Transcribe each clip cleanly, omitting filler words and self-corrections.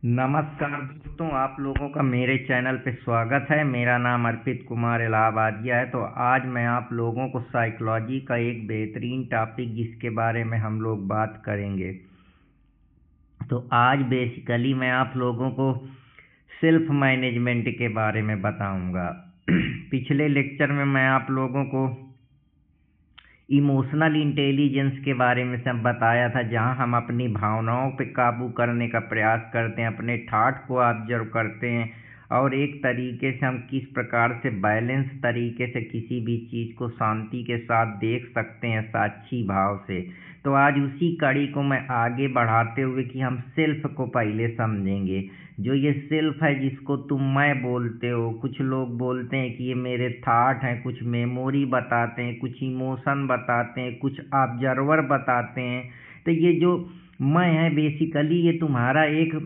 नमस्कार दोस्तों, आप लोगों का मेरे चैनल पे स्वागत है। मेरा नाम अर्पित कुमार इलाहाबादिया है। तो आज मैं आप लोगों को साइकोलॉजी का एक बेहतरीन टॉपिक जिसके बारे में हम लोग बात करेंगे। तो आज बेसिकली मैं आप लोगों को सेल्फ मैनेजमेंट के बारे में बताऊंगा। पिछले लेक्चर में मैं आप लोगों को इमोशनल इंटेलिजेंस के बारे में सब बताया था, जहां हम अपनी भावनाओं पे काबू करने का प्रयास करते हैं, अपने थॉट को ऑब्जर्व करते हैं और एक तरीके से हम किस प्रकार से बैलेंस तरीके से किसी भी चीज़ को शांति के साथ देख सकते हैं साक्षी भाव से। तो आज उसी कड़ी को मैं आगे बढ़ाते हुए कि हम सेल्फ को पहले समझेंगे। जो ये सेल्फ है जिसको तुम मैं बोलते हो, कुछ लोग बोलते हैं कि ये मेरे थॉट हैं, कुछ मेमोरी बताते हैं, कुछ इमोशन बताते हैं, कुछ ऑब्जर्वर बताते हैं। तो ये जो मैं है बेसिकली ये तुम्हारा एक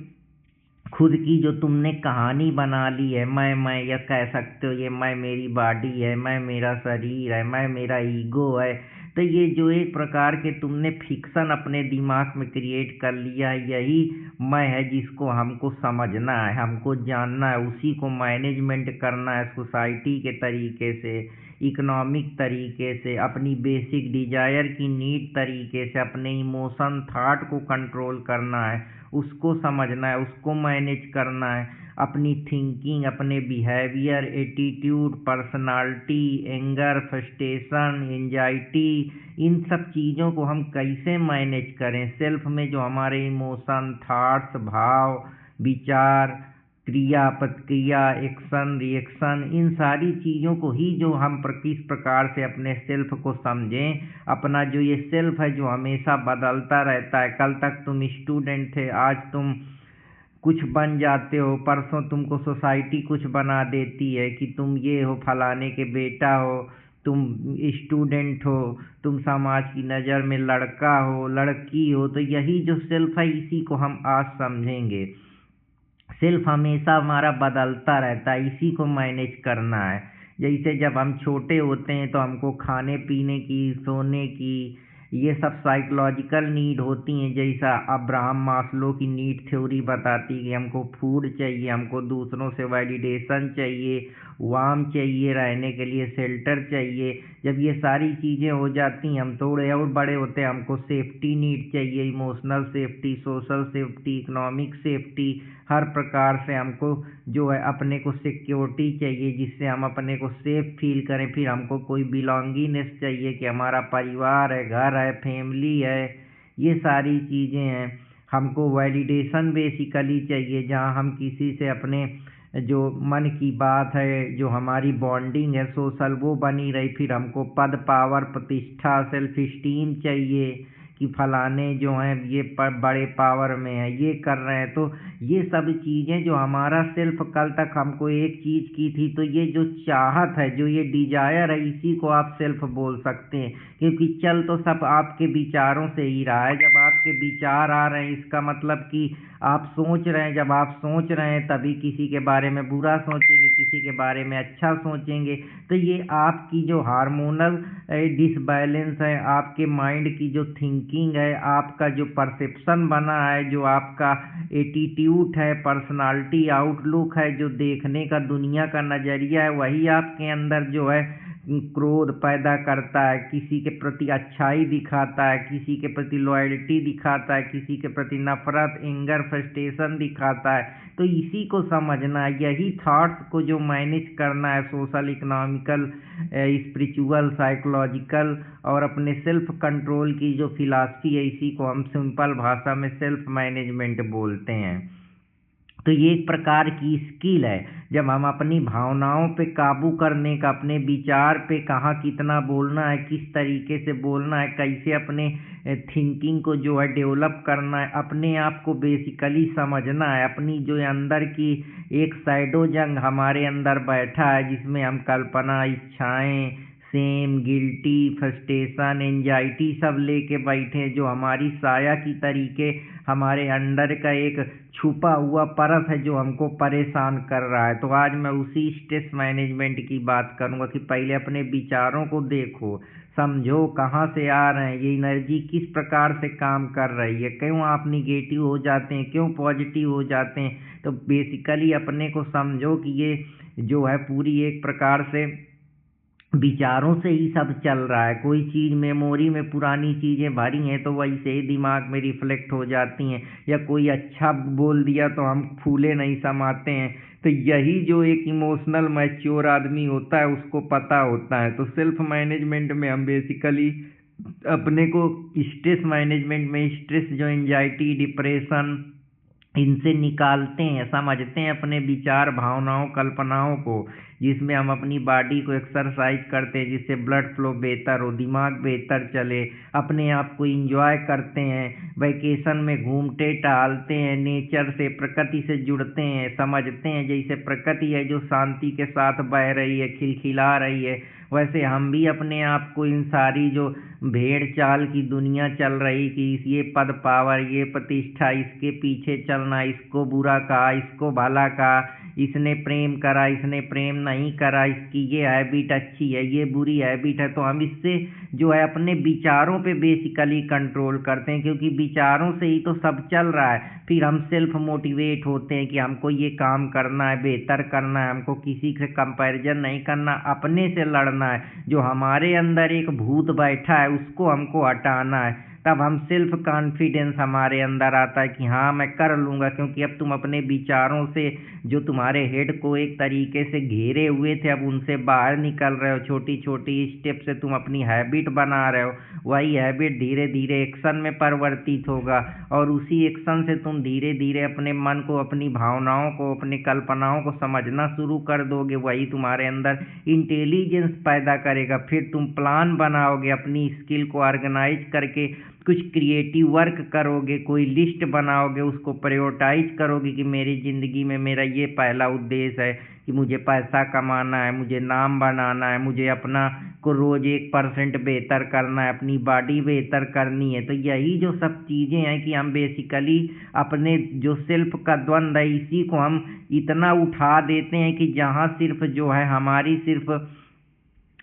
खुद की जो तुमने कहानी बना ली है। मैं या कह सकते हो ये मैं मेरी बॉडी है, मैं मेरा शरीर है, मैं मेरा ईगो है। तो ये जो एक प्रकार के तुमने फिक्शन अपने दिमाग में क्रिएट कर लिया है, यही मैं है जिसको हमको समझना है, हमको जानना है, उसी को मैनेजमेंट करना है सोसाइटी के तरीके से, इकोनॉमिक तरीके से, अपनी बेसिक डिजायर की नीड तरीके से, अपने इमोशन थॉट को कंट्रोल करना है, उसको समझना है, उसको मैनेज करना है। अपनी थिंकिंग, अपने behaviour, attitude, personality, anger, frustration, anxiety, इन सब चीज़ों को हम कैसे मैनेज करें। सेल्फ में जो हमारे इमोशन, थॉट्स, भाव, विचार, क्रिया, प्रतिक्रिया, एक्शन, रिएक्शन, इन सारी चीज़ों को ही जो हम किस प्रकार से अपने सेल्फ को समझें। अपना जो ये सेल्फ है जो हमेशा बदलता रहता है। कल तक तुम स्टूडेंट थे, आज तुम कुछ बन जाते हो, परसों तुमको सोसाइटी कुछ बना देती है कि तुम ये हो, फलाने के बेटा हो, तुम स्टूडेंट हो, तुम समाज की नज़र में लड़का हो, लड़की हो। तो यही जो सेल्फ है इसी को हम आज समझेंगे। सेल्फ हमेशा हमारा बदलता रहता है, इसी को मैनेज करना है। जैसे जब हम छोटे होते हैं तो हमको खाने पीने की, सोने की, ये सब साइकोलॉजिकल नीड होती हैं। जैसा अब्राहम मास्लो की नीड थ्योरी बताती है कि हमको फूड चाहिए, हमको दूसरों से वैलिडेशन चाहिए, वार्म चाहिए, रहने के लिए शेल्टर चाहिए। जब ये सारी चीज़ें हो जाती हैं, हम थोड़े और बड़े होते हैं, हमको सेफ्टी नीड चाहिए, emotional safety, social safety, economic safety, हर प्रकार से हमको जो है अपने को सिक्योरिटी चाहिए जिससे हम अपने को सेफ फील करें। फिर हमको कोई बिलोंगिंगनेस चाहिए कि हमारा परिवार है, घर है, फैमिली है, ये सारी चीज़ें हैं। हमको वैलिडेशन बेसिकली चाहिए, जहाँ हम किसी से अपने जो मन की बात है, जो हमारी बॉन्डिंग है सोशल, वो बनी रही। फिर हमको पद, पावर, प्रतिष्ठा, सेल्फ इस्टीम चाहिए कि फलाने जो हैं ये बड़े पावर में है, ये कर रहे हैं। तो ये सब चीज़ें जो हमारा सेल्फ, कल तक हमको एक चीज़ की थी, तो ये जो चाहत है, जो ये डिजायर है, इसी को आप सेल्फ बोल सकते हैं। क्योंकि चल तो सब आपके विचारों से ही रहा है। जब आपके विचार आ रहे हैं इसका मतलब कि आप सोच रहे हैं। जब आप सोच रहे हैं तभी किसी के बारे में बुरा सोचेंगे, किसी के बारे में अच्छा सोचेंगे। तो ये आपकी जो हार्मोनल डिसबैलेंस है, आपके माइंड की जो थिंकिंग है, आपका जो परसेप्शन बना है, जो आपका एटीट्यूड है, पर्सनालिटी, आउटलुक है, जो देखने का दुनिया का नज़रिया है, वही आपके अंदर जो है क्रोध पैदा करता है, किसी के प्रति अच्छाई दिखाता है, किसी के प्रति लॉयल्टी दिखाता है, किसी के प्रति नफरत, एंगर, फ्रस्ट्रेशन दिखाता है। तो इसी को समझना है, यही थॉट्स को जो मैनेज करना है, सोशल, इकोनॉमिकल, स्पिरिचुअल, साइकोलॉजिकल और अपने सेल्फ कंट्रोल की जो फिलॉसफी है, इसी को हम सिंपल भाषा में सेल्फ मैनेजमेंट बोलते हैं। तो ये एक प्रकार की स्किल है। जब हम अपनी भावनाओं पे काबू करने का, अपने विचार पे कहाँ कितना बोलना है, किस तरीके से बोलना है, कैसे अपने थिंकिंग को जो है डेवलप करना है, अपने आप को बेसिकली समझना है। अपनी जो अंदर की एक शैडो जंग हमारे अंदर बैठा है, जिसमें हम कल्पना, इच्छाएं, सेम, गिल्टी, फ्रस्ट्रेशन, एंजाइटी सब लेके बैठे, जो हमारी साया की तरीके हमारे अंदर का एक छुपा हुआ परत है जो हमको परेशान कर रहा है। तो आज मैं उसी स्ट्रेस मैनेजमेंट की बात करूंगा कि पहले अपने विचारों को देखो, समझो कहाँ से आ रहे हैं, ये एनर्जी किस प्रकार से काम कर रही है, क्यों आप निगेटिव हो जाते हैं, क्यों पॉजिटिव हो जाते हैं। तो बेसिकली अपने को समझो कि ये जो है पूरी एक प्रकार से विचारों से ही सब चल रहा है। कोई चीज़ मेमोरी में पुरानी चीज़ें भरी हैं तो वैसे ही दिमाग में रिफ्लेक्ट हो जाती हैं, या कोई अच्छा बोल दिया तो हम फूले नहीं समाते हैं। तो यही जो एक इमोशनल मैच्योर आदमी होता है उसको पता होता है। तो सेल्फ मैनेजमेंट में हम बेसिकली अपने को स्ट्रेस मैनेजमेंट में स्ट्रेस जो एंजाइटी डिप्रेशन इनसे निकालते हैं, समझते हैं अपने विचार भावनाओं कल्पनाओं को, जिसमें हम अपनी बॉडी को एक्सरसाइज करते हैं जिससे ब्लड फ्लो बेहतर हो, दिमाग बेहतर चले, अपने आप को इंजॉय करते हैं, वैकेशन में घूमते टहलते हैं, नेचर से प्रकृति से जुड़ते हैं, समझते हैं जैसे प्रकृति है जो शांति के साथ बह रही है खिलखिला रही है, वैसे हम भी अपने आप को इन सारी जो भेड़ चाल की दुनिया चल रही कि ये पद पावर ये प्रतिष्ठा इसके पीछे चलना, इसको बुरा कहा इसको भला कहा, इसने प्रेम करा इसने प्रेम नहीं करा, इसकी ये हैबिट अच्छी है ये बुरी हैबिट है। तो हम इससे जो है अपने विचारों पे बेसिकली कंट्रोल करते हैं, क्योंकि विचारों से ही तो सब चल रहा है। फिर हम सेल्फ मोटिवेट होते हैं कि हमको ये काम करना है, बेहतर करना है, हमको किसी से कंपैरिजन नहीं करना, अपने से लड़ना है। जो हमारे अंदर एक भूत बैठा है उसको हमको हटाना है। तब हम सेल्फ कॉन्फिडेंस हमारे अंदर आता है कि हाँ मैं कर लूँगा, क्योंकि अब तुम अपने विचारों से जो तुम्हारे हेड को एक तरीके से घेरे हुए थे अब उनसे बाहर निकल रहे हो, छोटी छोटी स्टेप से तुम अपनी हैबिट बना रहे हो। वही हैबिट धीरे धीरे एक्शन में परिवर्तित होगा, और उसी एक्शन से तुम धीरे धीरे अपने मन को अपनी भावनाओं को अपनी कल्पनाओं को समझना शुरू कर दोगे। वही तुम्हारे अंदर इंटेलिजेंस पैदा करेगा। फिर तुम प्लान बनाओगे, अपनी स्किल को ऑर्गेनाइज करके कुछ क्रिएटिव वर्क करोगे, कोई लिस्ट बनाओगे, उसको प्रायोरिटाइज करोगे कि मेरी ज़िंदगी में मेरा ये पहला उद्देश्य है कि मुझे पैसा कमाना है, मुझे नाम बनाना है, मुझे अपना को रोज़ 1% बेहतर करना है, अपनी बॉडी बेहतर करनी है। तो यही जो सब चीज़ें हैं कि हम बेसिकली अपने जो सेल्फ का द्वंद्व है इसी को हम इतना उठा देते हैं कि जहाँ सिर्फ जो है हमारी सिर्फ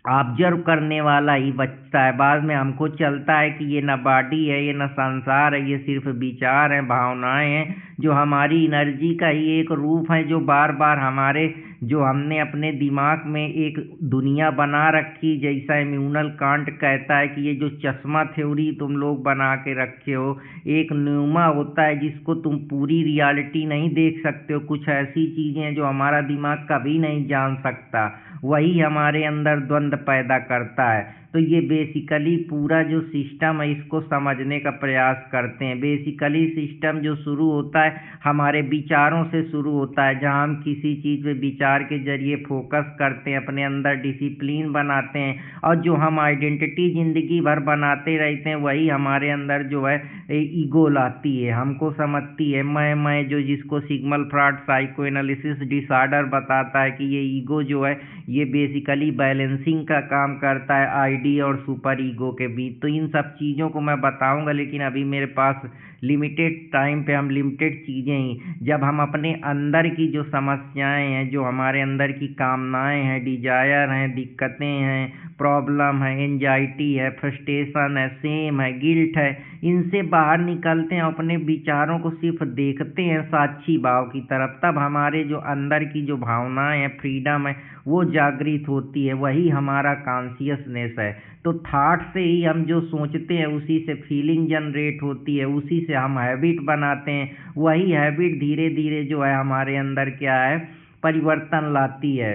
ऑब्जर्व करने वाला ही बचता है। बाद में हमको चलता है कि ये ना बॉडी है ये ना संसार है, ये सिर्फ विचार हैं भावनाएं हैं जो हमारी एनर्जी का ही एक रूप है, जो बार बार हमारे जो हमने अपने दिमाग में एक दुनिया बना रखी। जैसा इम्यूनल कांट कहता है कि ये जो चश्मा थ्योरी तुम लोग बना के रखे हो, एक न्यूमा होता है जिसको तुम पूरी रियलिटी नहीं देख सकते हो। कुछ ऐसी चीज़ें हैं जो हमारा दिमाग कभी नहीं जान सकता, वही हमारे अंदर द्वंद्व पैदा करता है। तो ये बेसिकली पूरा जो सिस्टम है इसको समझने का प्रयास करते हैं। बेसिकली सिस्टम जो शुरू होता है हमारे विचारों से शुरू होता है, जहाँ हम किसी चीज़ पे विचार के जरिए फोकस करते हैं, अपने अंदर डिसिप्लिन बनाते हैं, और जो हम आइडेंटिटी ज़िंदगी भर बनाते रहते हैं वही हमारे अंदर जो है ईगो लाती है, हमको समझती है मैं जो जिसको Sigmund Freud psycho analysis disorder बताता है कि ये ईगो जो है ये बेसिकली बैलेंसिंग का काम करता है आईडी और सुपर ईगो के बीच। तो इन सब चीज़ों को मैं बताऊंगा, लेकिन अभी मेरे पास लिमिटेड टाइम पे हम लिमिटेड चीज़ें ही, जब हम अपने अंदर की जो समस्याएं हैं, जो हमारे अंदर की कामनाएं हैं, डिजायर हैं, दिक्कतें हैं, प्रॉब्लम है, एंजाइटी है, फ्रस्ट्रेशन है, सेम है, गिल्ट है, इनसे बाहर निकलते हैं, अपने विचारों को सिर्फ देखते हैं साक्षी भाव की तरफ, तब हमारे जो अंदर की जो भावनाएं हैं फ्रीडम है वो जागृत होती है। वही हमारा कॉन्शियसनेस है। तो थॉट से ही हम जो सोचते हैं उसी से फीलिंग जनरेट होती है, उसी से हम हैबिट बनाते हैं। वही हैबिट धीरे धीरे जो है हमारे अंदर क्या है परिवर्तन लाती है।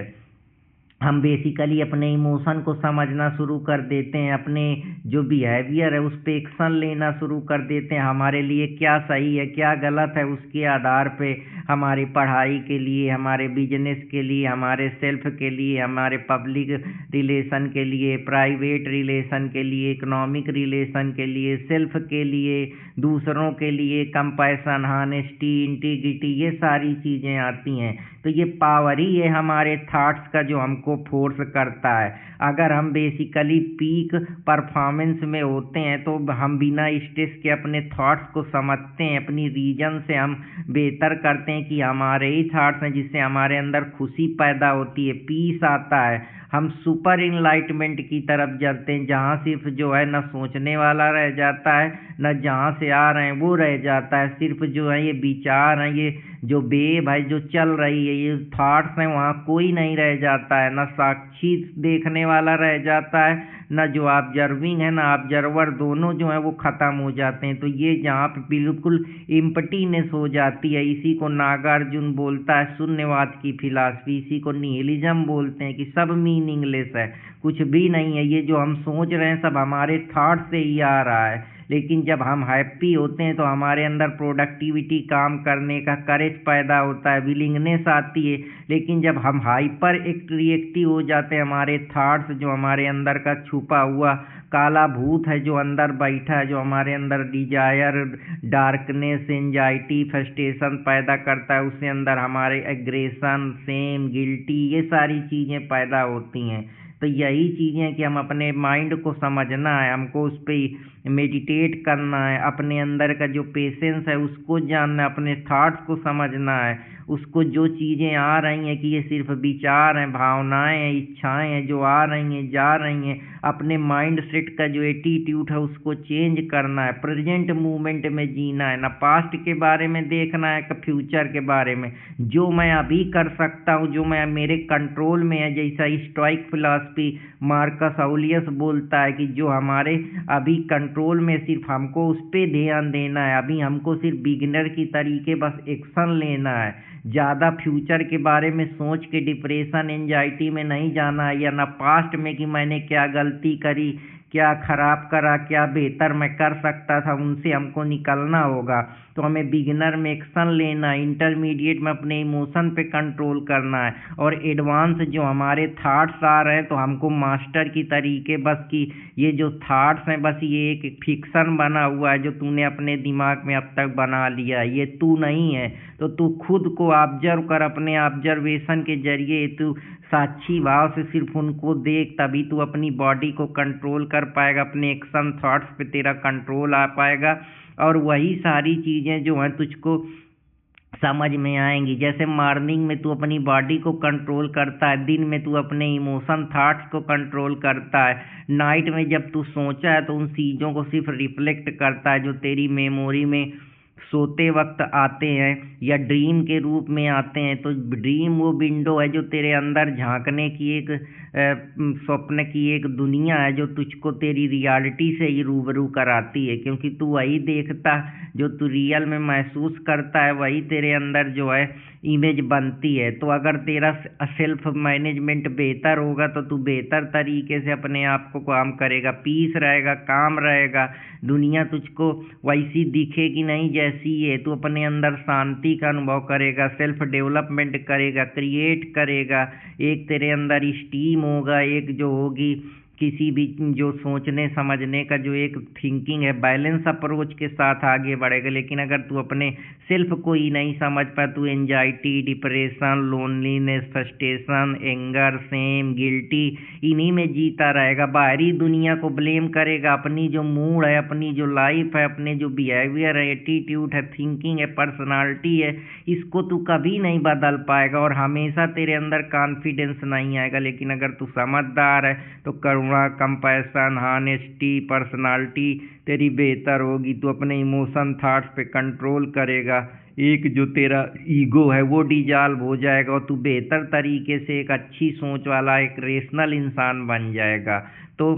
हम बेसिकली अपने इमोशन को समझना शुरू कर देते हैं, अपने जो बिहेवियर है उस पर एक्शन लेना शुरू कर देते हैं। हमारे लिए क्या सही है क्या गलत है उसके आधार पे हमारी पढ़ाई के लिए, हमारे बिजनेस के लिए, हमारे सेल्फ के लिए, हमारे पब्लिक रिलेशन के लिए, प्राइवेट रिलेशन के लिए, इकोनॉमिक रिलेशन के लिए, सेल्फ के लिए, दूसरों के लिए, कंपैशन, हॉनेस्टी, इंटीग्रिटी, ये सारी चीज़ें आती हैं। तो ये पावर ही है हमारे थॉट्स का जो हमको फोर्स करता है। अगर हम बेसिकली पीक परफॉर्मेंस में होते हैं तो हम बिना स्ट्रेस के अपने थॉट्स को समझते हैं, अपनी रीजन से हम बेहतर करते हैं कि हमारे ही थॉट्स हैं जिससे हमारे अंदर खुशी पैदा होती है, पीस आता है। हम सुपर इनलाइटमेंट की तरफ जाते हैं, जहाँ सिर्फ जो है न सोचने वाला रह जाता है, न जहाँ से आ रहे हैं वो रह जाता है, सिर्फ जो है ये विचार हैं, ये जो वेव है जो चल रही है, ये थॉट्स हैं, वहाँ कोई नहीं रह जाता है, न साक्षी देखने वाला रह जाता है, न जो ऑब्जर्विंग है, न ऑब्जर्वर, दोनों जो है वो ख़त्म हो जाते हैं। तो ये जहाँ पे बिल्कुल इम्पटीनेस हो जाती है, इसी को नागार्जुन बोलता है शून्यवाद की फिलॉसफी, इसी को निहिलिज्म बोलते हैं कि सब मीनिंगलेस है, कुछ भी नहीं है, ये जो हम सोच रहे हैं सब हमारे थॉट से ही आ रहा है। लेकिन जब हम हैप्पी होते हैं तो हमारे अंदर प्रोडक्टिविटी, काम करने का करेज पैदा होता है, विलिंगनेस आती है। लेकिन जब हम हाइपर रिएक्टिव हो जाते हैं, हमारे थॉट्स जो हमारे अंदर का छुपा हुआ काला भूत है जो अंदर बैठा है, जो हमारे अंदर डिजायर, डार्कनेस, एंजाइटी, फ्रस्ट्रेशन पैदा करता है, उसके अंदर हमारे एग्रेशन, सेम, गिल्टी, ये सारी चीज़ें पैदा होती हैं। तो यही चीज़ें कि हम अपने माइंड को समझना है, हमको उस पर मेडिटेट करना है, अपने अंदर का जो पेशेंस है उसको जानना है, अपने थॉट्स को समझना है, उसको जो चीज़ें आ रही हैं कि ये सिर्फ विचार हैं, भावनाएं हैं, इच्छाएं हैं जो आ रही हैं जा रही हैं, अपने माइंड सेट का जो एटीट्यूड है उसको चेंज करना है, प्रेजेंट मूवमेंट में जीना है, ना पास्ट के बारे में देखना है कि फ्यूचर के बारे में। जो मैं अभी कर सकता हूँ, जो मैं मेरे कंट्रोल में है, जैसा स्टोइक फिलॉसफी मार्कस ऑलियस बोलता है कि जो हमारे अभी कंट्रोल में, सिर्फ हमको उस पर ध्यान देना है, अभी हमको सिर्फ बिगिनर की तरीके बस एक्शन लेना है, ज़्यादा फ्यूचर के बारे में सोच के डिप्रेशन, एंजाइटी में नहीं जाना है, या ना पास्ट में कि मैंने क्या गलती करी, क्या खराब करा, क्या बेहतर मैं कर सकता था, उनसे हमको निकलना होगा। तो हमें बिगिनर में एक्शन लेना है, इंटरमीडिएट में अपने इमोशन पे कंट्रोल करना है, और एडवांस जो हमारे थॉट्स आ रहे हैं तो हमको मास्टर की तरीके बस कि ये जो थॉट्स हैं बस ये एक फिक्शन बना हुआ है जो तूने अपने दिमाग में अब तक बना लिया है, ये तू नहीं है। तो तू खुद को ऑब्जर्व कर, अपने ऑब्जर्वेशन के जरिए तू साक्षी भाव से सिर्फ उनको देख, तभी तू अपनी बॉडी को कंट्रोल कर पाएगा, अपने एक्शन थॉट्स पे तेरा कंट्रोल आ पाएगा, और वही सारी चीज़ें जो हैं तुझको समझ में आएंगी। जैसे मॉर्निंग में तू अपनी बॉडी को कंट्रोल करता है, दिन में तू अपने इमोशन थॉट्स को कंट्रोल करता है, नाइट में जब तू सोचा है तो उन चीज़ों को सिर्फ रिफ्लेक्ट करता है जो तेरी मेमोरी में सोते वक्त आते हैं या ड्रीम के रूप में आते हैं। तो ड्रीम वो विंडो है जो तेरे अंदर झांकने की एक स्वप्न की एक दुनिया है जो तुझको तेरी रियलिटी से ही रूबरू कराती है, क्योंकि तू वही देखता जो तू रियल में महसूस करता है, वही तेरे अंदर जो है इमेज बनती है। तो अगर तेरा सेल्फ मैनेजमेंट बेहतर होगा तो तू बेहतर तरीके से अपने आप को काम करेगा, पीस रहेगा, काम रहेगा, दुनिया तुझको वैसी दिखेगी नहीं जैसी है, तू अपने अंदर शांति का अनुभव करेगा, सेल्फ डेवलपमेंट करेगा, क्रिएट करेगा, एक तेरे अंदर स्टीम होगा, एक जो होगी किसी भी जो सोचने समझने का जो एक थिंकिंग है, बैलेंस अप्रोच के साथ आगे बढ़ेगा। लेकिन अगर तू अपने सेल्फ को ही नहीं समझ पाए, तू anxiety, depression, loneliness, frustration, anger, same, guilty, इन्हीं में जीता रहेगा, बाहरी दुनिया को ब्लेम करेगा, अपनी जो मूड है, अपनी जो लाइफ है, अपने जो बिहेवियर है, एटीट्यूड है, थिंकिंग है, पर्सनालिटी है, इसको तू कभी नहीं बदल पाएगा और हमेशा तेरे अंदर कॉन्फिडेंस नहीं आएगा। लेकिन अगर तू समझदार है तो करुणा, कंपैशन, हॉनेस्टी, पर्सनालिटी तेरी बेहतर होगी, तू अपने इमोशन थॉट्स पे कंट्रोल करेगा, एक जो तेरा ईगो है वो डिजॉल्व हो जाएगा और तू बेहतर तरीके से एक अच्छी सोच वाला एक रेशनल इंसान बन जाएगा। तो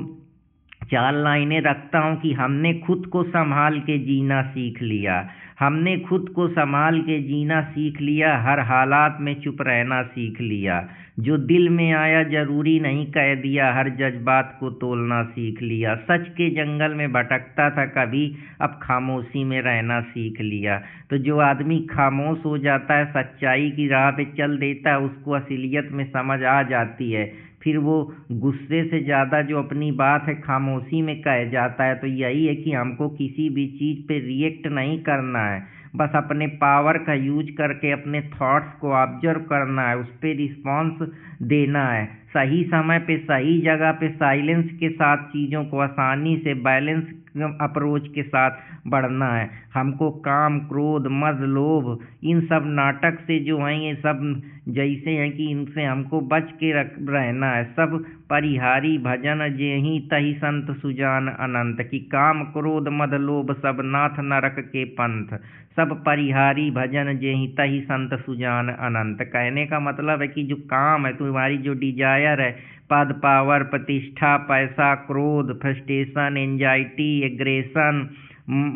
4 लाइनें रखता हूँ कि हमने खुद को संभाल के जीना सीख लिया, हमने खुद को संभाल के जीना सीख लिया, हर हालात में चुप रहना सीख लिया, जो दिल में आया जरूरी नहीं कह दिया, हर जज्बात को तोलना सीख लिया, सच के जंगल में भटकता था कभी, अब खामोशी में रहना सीख लिया। तो जो आदमी खामोश हो जाता है, सच्चाई की राह पे चल देता है, उसको असलियत में समझ आ जाती है, फिर वो गुस्से से ज़्यादा जो अपनी बात है खामोशी में कह जाता है। तो यही है कि हमको किसी भी चीज़ पे रिएक्ट नहीं करना है, बस अपने पावर का यूज करके अपने थॉट्स को ऑब्जर्व करना है, उस पर रिस्पॉन्स देना है, सही समय पे सही जगह पे साइलेंस के साथ चीज़ों को आसानी से बैलेंस अप्रोच के साथ बढ़ना है। हमको काम, क्रोध, मद, लोभ इन सब नाटक से जो हैं ये सब जैसे हैं कि इनसे हमको बच के रहना है। सब परिहारी भजन जेहि तहि संत सुजान अनंत, कि काम, क्रोध, मद, लोभ सब नाथ नरक के पंथ, सब परिहारी भजन जेहि तहि संत सुजान अनंत। कहने का मतलब है कि जो काम है, तुम्हारी जो डिजायर है, पद, पावर, प्रतिष्ठा, पैसा, क्रोध, फ्रस्ट्रेशन, एंजाइटी, एग्रेशन,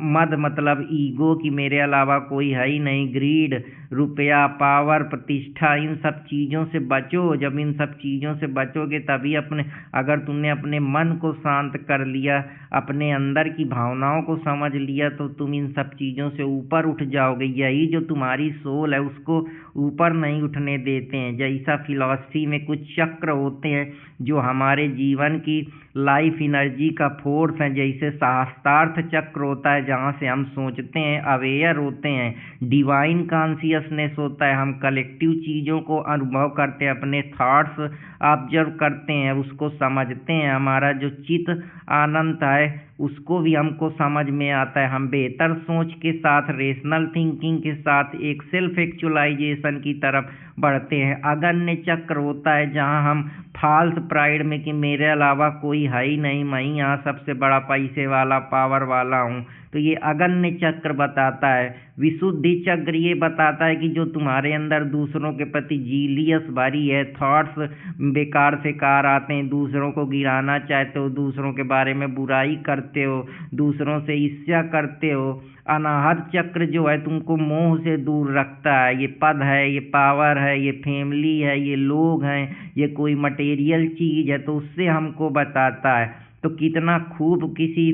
मद मतलब ईगो कि मेरे अलावा कोई है ही नहीं, ग्रीड, रुपया, पावर, प्रतिष्ठा, इन सब चीज़ों से बचो। जब इन सब चीज़ों से बचोगे तभी अगर तुमने अपने मन को शांत कर लिया, अपने अंदर की भावनाओं को समझ लिया, तो तुम इन सब चीज़ों से ऊपर उठ जाओगे। यही जो तुम्हारी सोल है उसको ऊपर नहीं उठने देते हैं। जैसा फिलॉसफी में कुछ चक्र होते हैं जो हमारे जीवन की लाइफ एनर्जी का फोर्स है, जैसे सहस्त्रार्थ चक्र होता है जहाँ से हम सोचते हैं, अवेयर होते हैं, डिवाइन कॉन्शियसनेस होता है, हम कलेक्टिव चीज़ों को अनुभव करते हैं, अपने थॉट्स ऑब्जर्व करते हैं, उसको समझते हैं, हमारा जो चित्त आनंद है उसको भी हमको समझ में आता है। हम बेहतर सोच के साथ, रेशनल थिंकिंग के साथ एक सेल्फ एक्चुअलाइजेशन की तरफ बढ़ते हैं। अगन्य चक्र होता है जहाँ हम फाल्स प्राइड में कि मेरे अलावा कोई है ही नहीं, मैं ही यहाँ सबसे बड़ा पैसे वाला, पावर वाला हूँ, तो ये अगन्य चक्र बताता है। विशुद्धि चक्र ये बताता है कि जो तुम्हारे अंदर दूसरों के प्रति जीलियस भरी है, थॉट्स बेकार से कार आते हैं, दूसरों को गिराना चाहते हो, दूसरों के बारे में बुराई करते हो, दूसरों से ईर्ष्या करते हो। अनाहत चक्र जो है तुमको मोह से दूर रखता है। ये पद है, ये पावर है, ये फैमिली है, ये लोग हैं, ये कोई मटेरियल चीज़ है, तो उससे हमको बताता है। तो कितना खूब किसी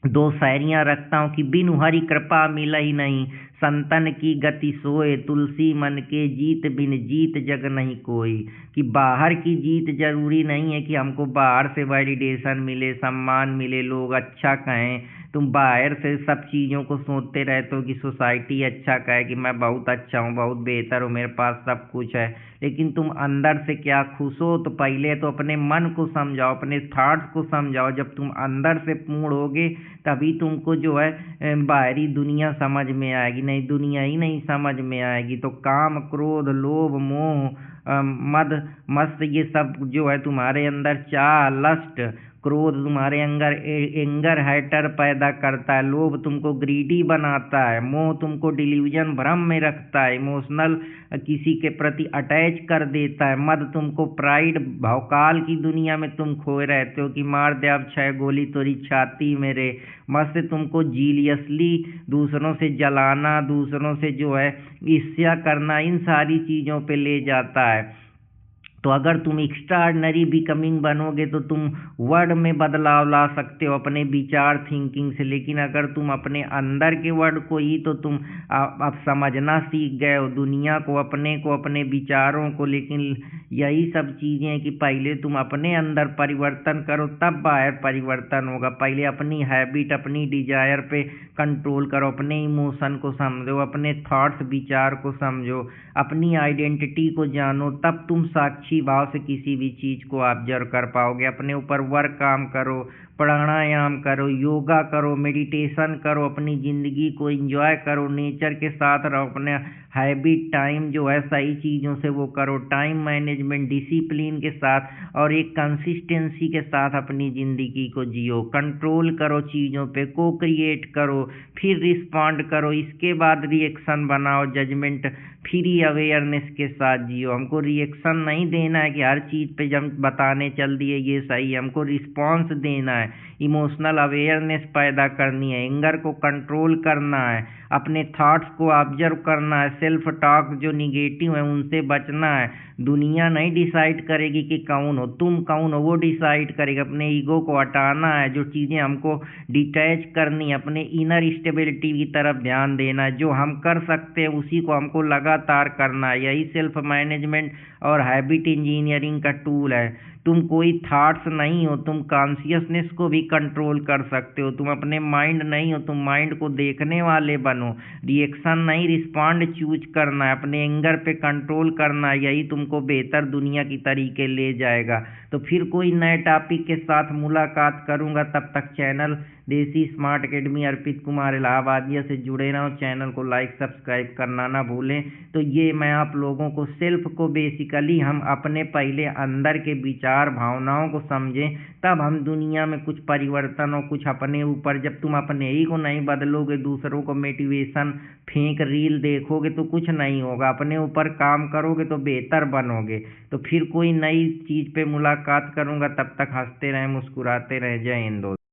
दो शायरियाँ रखता हूँ कि बिनु हरि कृपा मिला ही नहीं, संतन की गति सोए, तुलसी मन के जीत बिन जीत जग नहीं कोई। कि बाहर की जीत जरूरी नहीं है कि हमको बाहर से वैलिडेशन मिले, सम्मान मिले, लोग अच्छा कहें। तुम बाहर से सब चीज़ों को सोचते रहते हो कि सोसाइटी अच्छा कहे कि मैं बहुत अच्छा हूँ, बहुत बेहतर हूँ, मेरे पास सब कुछ है, लेकिन तुम अंदर से क्या खुश हो? तो पहले तो अपने मन को समझाओ, अपने थॉट्स को समझाओ। जब तुम अंदर से पूर्ण होगे तभी तुमको जो है बाहरी दुनिया समझ में आएगी, नहीं दुनिया ही नहीं समझ में आएगी। तो काम, क्रोध, लोभ, मोह, मद, मस्त ये सब जो है तुम्हारे अंदर चाह, लस्ट, क्रोध तुम्हारे अंदर एंगर, हैटर पैदा करता है, लोभ तुमको ग्रीडी बनाता है, मोह तुमको डिल्यूजन, भ्रम में रखता है, इमोशनल किसी के प्रति अटैच कर देता है, मद तुमको प्राइड, भौकाल की दुनिया में तुम खोए रहते हो कि मार दे अब 6 गोली तोरी छाती मेरे। मस्त तुमको जीलियसली दूसरों से जलाना, दूसरों से जो है ईर्ष्या करना, इन सारी चीज़ों पे ले जाता है। तो अगर तुम एक्स्ट्राऑर्डिनरी बिकमिंग बनोगे तो तुम वर्ड में बदलाव ला सकते हो अपने विचार, थिंकिंग से। लेकिन अगर तुम अपने अंदर के वर्ड को ही तो तुम अब समझना सीख गए हो, दुनिया को, अपने को, अपने विचारों को। लेकिन यही सब चीज़ें हैं कि पहले तुम अपने अंदर परिवर्तन करो तब बाहर परिवर्तन होगा। पहले अपनी हैबिट, अपनी डिजायर पे कंट्रोल करो, अपने इमोशन को समझो, अपने थॉट्स, विचार को समझो, अपनी आइडेंटिटी को जानो, तब तुम साक्षी भाव से किसी भी चीज़ को ऑब्जर्व कर पाओगे। अपने ऊपर वर्क काम करो, प्राणायाम करो, योगा करो, मेडिटेशन करो, अपनी ज़िंदगी को एंजॉय करो, नेचर के साथ रहो, अपने हैबिट, टाइम जो है सही चीज़ों से वो करो, टाइम मैनेजमेंट, डिसिप्लिन के साथ और एक कंसिस्टेंसी के साथ अपनी ज़िंदगी को जियो। कंट्रोल करो चीज़ों पे, को क्रिएट करो, फिर रिस्पॉन्ड करो, इसके बाद रिएक्शन बनाओ, जजमेंट फ्री अवेयरनेस के साथ जियो। हमको रिएक्शन नहीं देना है कि हर चीज़ पे जब बताने चल दिए ये सही है, हमको रिस्पॉन्स देना है, इमोशनल अवेयरनेस पैदा करनी है, एंगर को कंट्रोल करना है, अपने थॉट्स को ऑब्जर्व करना है, सेल्फ टॉक जो निगेटिव है उनसे बचना है। दुनिया नहीं डिसाइड करेगी कि कौन हो, तुम कौन हो वो डिसाइड करेगा। अपने ईगो को हटाना है, जो चीज़ें हमको डिटैच करनी है, अपने इनर स्टेबिलिटी की तरफ ध्यान देना है। जो हम कर सकते हैं उसी को हमको लगातार करना है। यही सेल्फ मैनेजमेंट और हैबिट ग्रेट इंजीनियरिंग का टूल है। तुम कोई थॉट्स नहीं हो, तुम कॉन्शियसनेस को भी कंट्रोल कर सकते हो। तुम अपने माइंड नहीं हो, तुम माइंड को देखने वाले बनो। रिएक्शन नहीं, रिस्पॉन्ड चूज करना है, अपने एंगर पे कंट्रोल करना है, यही तुमको बेहतर दुनिया की तरीके ले जाएगा। तो फिर कोई नए टॉपिक के साथ मुलाकात करूंगा, तब तक चैनल देसी स्मार्ट एकेडमी अर्पित कुमार इलाहाबादिया से जुड़े रहो। चैनल को लाइक सब्सक्राइब करना ना भूलें। तो ये मैं आप लोगों को सेल्फ को बेसिकली हम अपने पहले अंदर के विचार भावनाओं को समझें, तब हम दुनिया में कुछ परिवर्तन और कुछ अपने ऊपर, जब तुम अपने ही को नहीं बदलोगे, दूसरों को मोटिवेशन फेंक रील देखोगे तो कुछ नहीं होगा। अपने ऊपर काम करोगे तो बेहतर बनोगे। तो फिर कोई नई चीज़ पे मुलाकात करूंगा, तब तक हंसते रहें, मुस्कुराते रहें। जय हिंद दोस्तों।